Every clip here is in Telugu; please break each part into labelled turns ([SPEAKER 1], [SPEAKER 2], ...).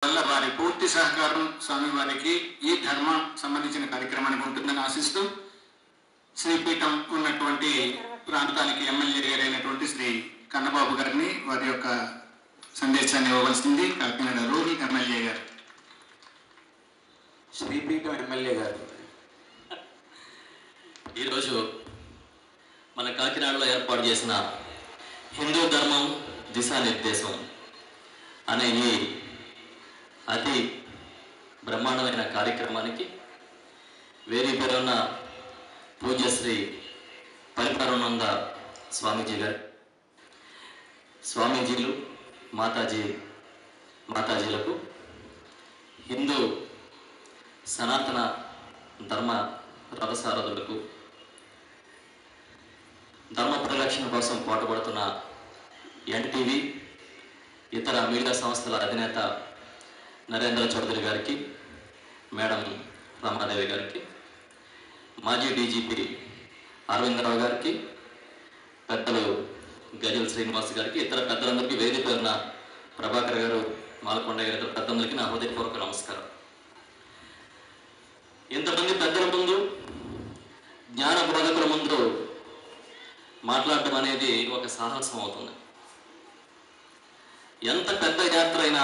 [SPEAKER 1] వల్ల వారి పూర్తి సహకారం స్వామివారికి ఈ ధర్మం సంబంధించిన కార్యక్రమానికి ఉంటుందని ఆశిస్తూ శ్రీపీఠం ఉన్నటువంటి ప్రాంతానికి ఎమ్మెల్యే గారైనటువంటి శ్రీ కన్నబాబు గారిని వారి యొక్క సందేశాన్ని ఇవ్వవలసింది కాకినాడ రూరల్ ఎమ్మెల్యే గారు.
[SPEAKER 2] శ్రీపీఠం ఎమ్మెల్యే గారు
[SPEAKER 3] ఈరోజు మన కాకినాడలో ఏర్పాటు చేసిన హిందూ ధర్మం దిశానిర్దేశం అనే ఈ అతి బ్రహ్మాండమైన కార్యక్రమానికి వేరే పేరున్న పూజ్యశ్రీ పరిపూర్ణానంద స్వామీజీ గారు, స్వామీజీలు, మాతాజీలకు, హిందూ సనాతన ధర్మ రథసారథులకు, ధర్మ పరిరక్షణ కోసం పాటుపడుతున్న ఎన్టీవీ, ఇతర మీడియా సంస్థల అధినేత నరేంద్ర చౌదరి గారికి, మేడం రమాదేవి గారికి, మాజీ డీజీపీ అరవిందరావు గారికి, పెద్దలు గజల్ శ్రీనివాస్ గారికి, ఇతర పెద్దలందరికీ వేదిక పేరున ప్రభాకర్ గారు, మాలకొండ గారు, ఇతర పెద్దలందరికీ నా హృదయపూర్వక నమస్కారం. ఇంతమంది పెద్దల ముందు, జ్ఞాన బోధకుల ముందు మాట్లాడటం అనేది ఒక సాహసం అవుతుంది. ఎంత పెద్ద యాత్ర అయినా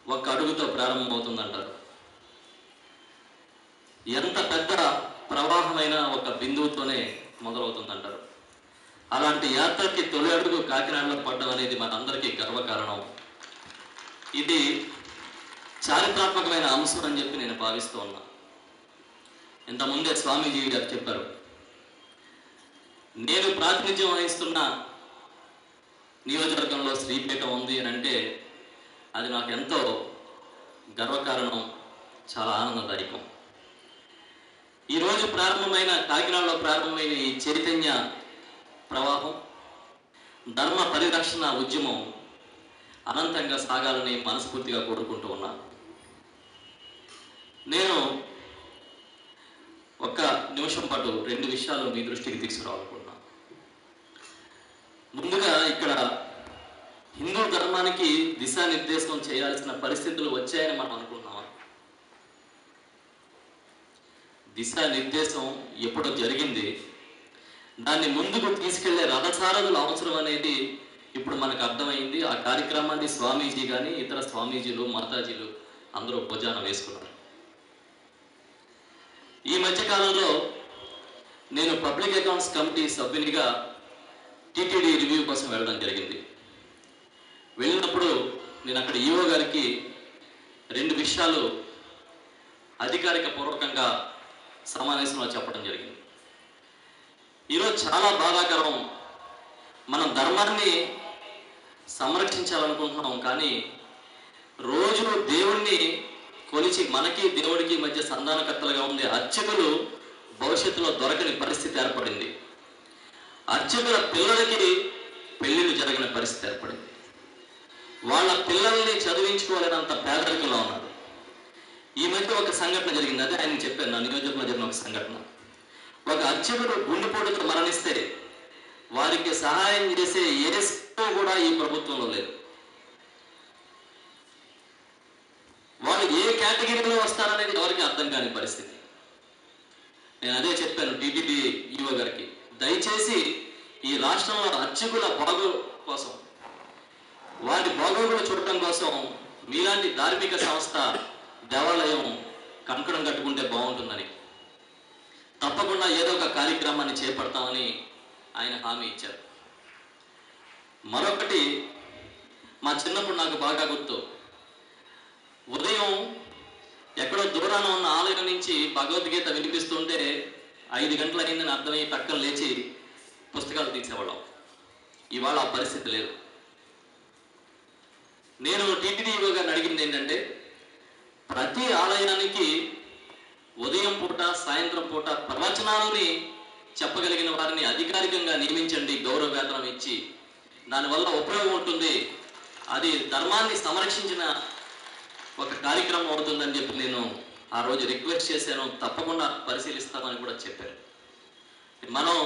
[SPEAKER 3] ఒక అడుగుతో ప్రారంభమవుతుందంటారు. ఎంత పెద్ద ప్రవాహమైన ఒక బిందువుతోనే మొదలవుతుందంటారు. అలాంటి యాత్రకి తొలి అడుగు కాకినాడలో పడ్డం అనేది మనందరికీ గర్వకారణం. ఇది చారిత్రాత్మకమైన అంశం అని చెప్పి నేను భావిస్తూ ఉన్నా. ఇంతకుముందే స్వామీజీ గారు చెప్పారు, నేను ప్రాతినిధ్యం వహిస్తున్న నియోజకవర్గంలో శ్రీపీఠం ఉంది అని అంటే అది నాకు ఎంతో గర్వకారణం, చాలా ఆనందదాయకం. ఈరోజు కాకినాడలో ప్రారంభమైన ఈ చైతన్య ప్రవాహం, ధర్మ పరిరక్షణ ఉద్యమం అనంతంగా సాగాలని మనస్ఫూర్తిగా కోరుకుంటూ ఉన్నాను. నేను ఒక్క నిమిషం పాటు 2 విషయాలు మీ దృష్టికి తీసుకురావాలనుకుంటున్నాను. ముందుగా ఇక్కడ హిందూ ధర్మానికి దిశానిర్దేశం చేయాల్సిన పరిస్థితులు వచ్చాయని మనం అనుకుంటున్నామా? దిశానిర్దేశం ఎప్పుడో జరిగింది. దాన్ని ముందుకు తీసుకెళ్లే రథసారథుల అవసరం అనేది ఇప్పుడు మనకు అర్థమైంది. ఆ కార్యక్రమాన్ని స్వామీజీ కానీ ఇతర స్వామీజీలు, మాతాజీలు అందరూ భుజాన వేసుకున్నారు. ఈ మధ్యకాలంలో నేను పబ్లిక్ అకౌంట్స్ కమిటీ సభ్యునిగా టీటీడీ రివ్యూ కోసం వెళ్ళడం జరిగింది. వెళ్ళినప్పుడు నేను అక్కడ ఈఓ గారికి 2 విషయాలు అధికారిక పూర్వకంగా సమావేశంలో చెప్పడం జరిగింది. ఈరోజు చాలా బాధాకరం, మనం ధర్మాన్ని సంరక్షించాలనుకుంటున్నాం, కానీ రోజు దేవుణ్ణి కొలిచి మనకి దేవుడికి మధ్య సంధానకర్తలుగా ఉండే అర్చకులు భవిష్యత్తులో దొరకని పరిస్థితి ఏర్పడింది. అర్చకుల పిల్లలకి పెళ్లిళ్ళు జరగని పరిస్థితి ఏర్పడింది. వాళ్ళ పిల్లల్ని చదివించుకోలేనంత పేదరికంలో ఉన్నారు. ఈ మధ్య ఒక సంఘటన జరిగింది, అదే ఆయన చెప్పాను, నా నియోజకవర్గంలో జరిగిన ఒక సంఘటన. ఒక అర్చకుడు గుండెపోటుతో మరణిస్తే వారికి సహాయం చేసే ఏ కూడా ఈ ప్రభుత్వంలో లేదు. వాళ్ళు ఏ కేటగిరీలో వస్తారనేది ఎవరికి అర్థం కాని పరిస్థితి. నేను అదే చెప్పాను టీటీడీ ఈఓ గారికి, దయచేసి ఈ రాష్ట్రంలో అర్చకుల బాగు కోసం, వాటి బాగోగులు చూడటం కోసం మీలాంటి ధార్మిక సంస్థ, దేవాలయం కంకణం కట్టుకుంటే బాగుంటుందని, తప్పకుండా ఏదో ఒక కార్యక్రమాన్ని చేపడతామని ఆయన హామీ ఇచ్చారు. మరొకటి, మా చిన్నప్పుడు నాకు బాగా గుర్తు, ఉదయం ఎక్కడో దూరాన ఉన్న ఆలయం నుంచి భగవద్గీత వినిపిస్తుంటే 5 గంటలు అయిందని అర్థమయ్యి పక్కన లేచి పుస్తకాలు తీసేవాళ్ళం. ఇవాళ ఆ పరిస్థితి లేదు. నేను టీటీడీ గారిని అడిగింది ఏంటంటే, ప్రతి ఆలయానికి ఉదయం పూట, సాయంత్రం పూట ప్రవచనాలని చెప్పగలిగిన వారిని అధికారికంగా నియమించండి, గౌరవ వేతనం ఇచ్చి, దానివల్ల ఉపయోగం ఉంటుంది, అది ధర్మాన్ని సంరక్షించిన ఒక కార్యక్రమం అవుతుందని చెప్పి నేను ఆ రోజు రిక్వెస్ట్ చేశాను. తప్పకుండా పరిశీలిస్తామని కూడా చెప్పారు. మనం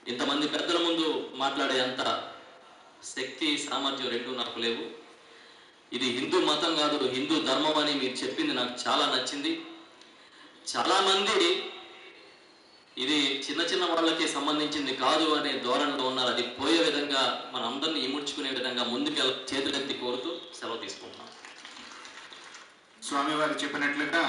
[SPEAKER 3] ఇంతమంది పెద్దల ముందు మాట్లాడే అంత శక్తి, సామర్థ్యం 2 నాకు లేవు. ఇది హిందూ మతం కాదు, హిందూ ధర్మం అని మీరు చెప్పింది నాకు చాలా నచ్చింది. చాలామంది ఇది చిన్న చిన్న వాళ్ళకి సంబంధించింది కాదు అనే ధోరణిలో ఉన్నారు. అది పోయే విధంగా మన అందరినీ ఇముడ్చుకునే విధంగా ముందుకు చేతులెత్తి కోరుతూ సెలవు తీసుకుంటున్నాం.
[SPEAKER 1] స్వామివారు చెప్పినట్లుగా